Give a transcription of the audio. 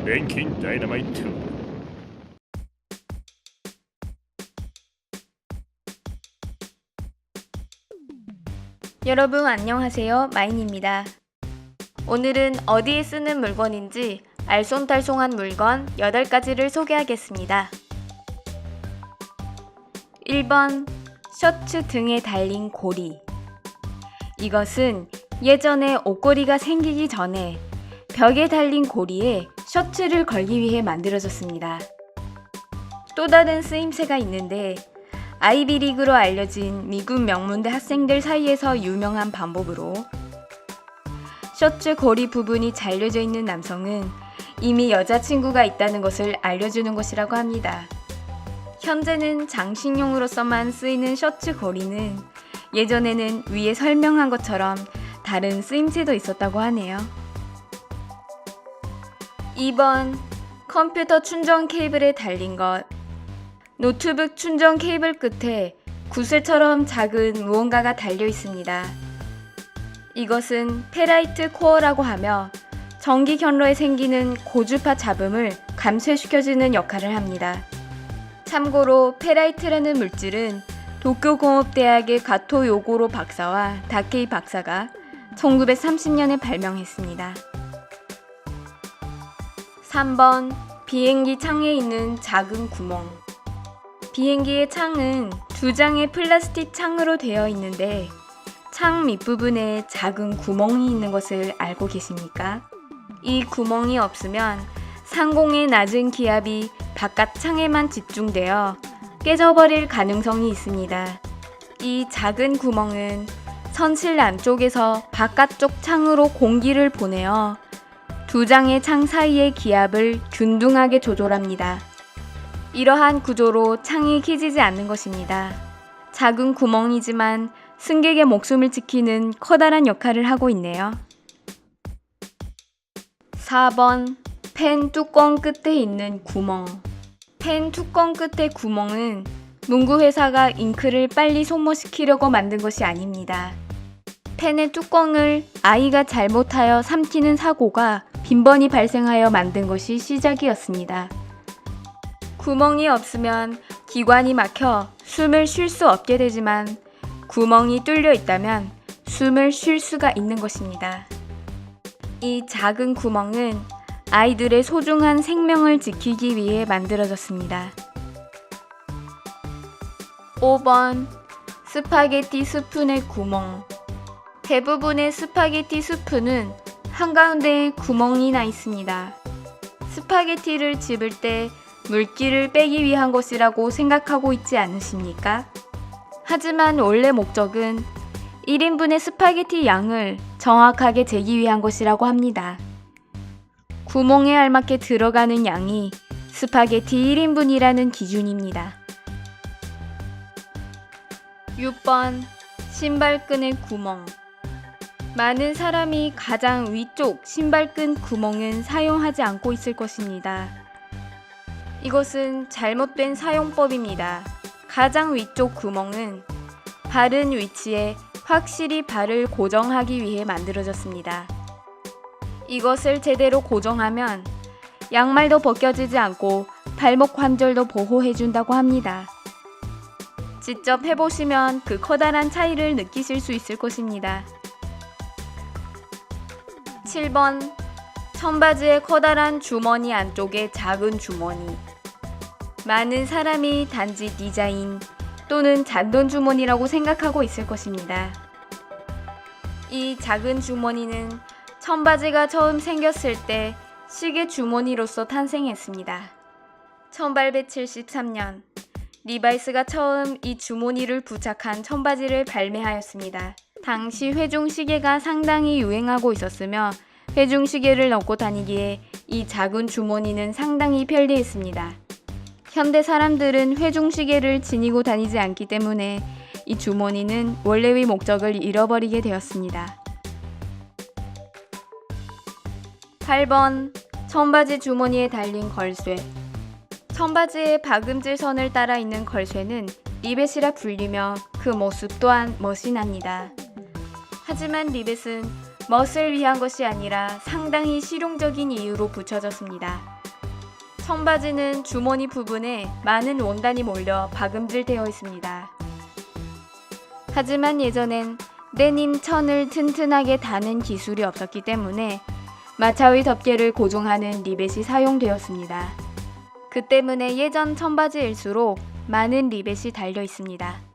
랭킹 다이너마이트. 여러분 안녕하세요. 마인입니다. 오늘은 어디에 쓰는 물건인지 알쏭달쏭한 물건 8가지를 소개하겠습니다. 1번 셔츠 등에 달린 고리. 이것은 예전에 옷걸이가 생기기 전에 벽에 달린 고리에 셔츠를 걸기 위해 만들어졌습니다. 또 다른 쓰임새가 있는데 아이비리그로 알려진 미국 명문대 학생들 사이에서 유명한 방법으로 셔츠 고리 부분이 잘려져 있는 남성은 이미 여자친구가 있다는 것을 알려주는 것이라고 합니다. 현재는 장식용으로서만 쓰이는 셔츠 고리는 예전에는 위에 설명한 것처럼 다른 쓰임새도 있었다고 하네요. 2번 컴퓨터 충전 케이블에 달린 것. 노트북 충전 케이블 끝에 구슬처럼 작은 무언가가 달려 있습니다. 이것은 페라이트 코어라고 하며 전기 경로에 생기는 고주파 잡음을 감쇄시켜주는 역할을 합니다. 참고로 페라이트라는 물질은 도쿄공업대학의 가토 요고로 박사와 다케이 박사가 1930년에 발명했습니다. 3번 비행기 창에 있는 작은 구멍. 비행기의 창은 2장의 플라스틱 창으로 되어 있는데 창 밑부분에 작은 구멍이 있는 것을 알고 계십니까? 이 구멍이 없으면 상공의 낮은 기압이 바깥 창에만 집중되어 깨져버릴 가능성이 있습니다. 이 작은 구멍은 선실 안쪽에서 바깥쪽 창으로 공기를 보내어 2장의 창 사이의 기압을 균등하게 조절합니다. 이러한 구조로 창이 깨지지 않는 것입니다. 작은 구멍이지만 승객의 목숨을 지키는 커다란 역할을 하고 있네요. 4번 펜 뚜껑 끝에 있는 구멍. 펜 뚜껑 끝의 구멍은 문구회사가 잉크를 빨리 소모시키려고 만든 것이 아닙니다. 펜의 뚜껑을 아이가 잘못하여 삼키는 사고가 빈번히 발생하여 만든 것이 시작이었습니다. 구멍이 없으면 기관이 막혀 숨을 쉴 수 없게 되지만 구멍이 뚫려 있다면 숨을 쉴 수가 있는 것입니다. 이 작은 구멍은 아이들의 소중한 생명을 지키기 위해 만들어졌습니다. 5번 스파게티 스푼의 구멍. 대부분의 스파게티 스푼은 한가운데에 구멍이 나 있습니다. 스파게티를 집을 때 물기를 빼기 위한 것이라고 생각하고 있지 않으십니까? 하지만 원래 목적은 1인분의 스파게티 양을 정확하게 재기 위한 것이라고 합니다. 구멍에 알맞게 들어가는 양이 스파게티 1인분이라는 기준입니다. 6번 신발끈의 구멍. 많은 사람이 가장 위쪽 신발끈 구멍은 사용하지 않고 있을 것입니다. 이것은 잘못된 사용법입니다. 가장 위쪽 구멍은 바른 위치에 확실히 발을 고정하기 위해 만들어졌습니다. 이것을 제대로 고정하면 양말도 벗겨지지 않고 발목 관절도 보호해준다고 합니다. 직접 해보시면 그 커다란 차이를 느끼실 수 있을 것입니다. 7번 청바지의 커다란 주머니 안쪽에 작은 주머니. 많은 사람이 단지 디자인 또는 잔돈 주머니라고 생각하고 있을 것입니다. 이 작은 주머니는 청바지가 처음 생겼을 때 시계 주머니로서 탄생했습니다. 1873년 리바이스가 처음 이 주머니를 부착한 청바지를 발매하였습니다. 당시 회중시계가 상당히 유행하고 있었으며 회중시계를 넣고 다니기에 이 작은 주머니는 상당히 편리했습니다. 현대 사람들은 회중시계를 지니고 다니지 않기 때문에 이 주머니는 원래의 목적을 잃어버리게 되었습니다. 8번 청바지 주머니에 달린 걸쇠. 청바지의 박음질 선을 따라 있는 걸쇠는 리벳이라 불리며 그 모습 또한 멋이 납니다. 하지만 리벳은 멋을 위한 것이 아니라 상당히 실용적인 이유로 붙여졌습니다. 청바지는 주머니 부분에 많은 원단이 몰려 박음질되어 있습니다. 하지만 예전엔 데님 천을 튼튼하게 다는 기술이 없었기 때문에 마차의 덮개를 고정하는 리벳이 사용되었습니다. 그 때문에 예전 청바지일수록 많은 리벳이 달려 있습니다.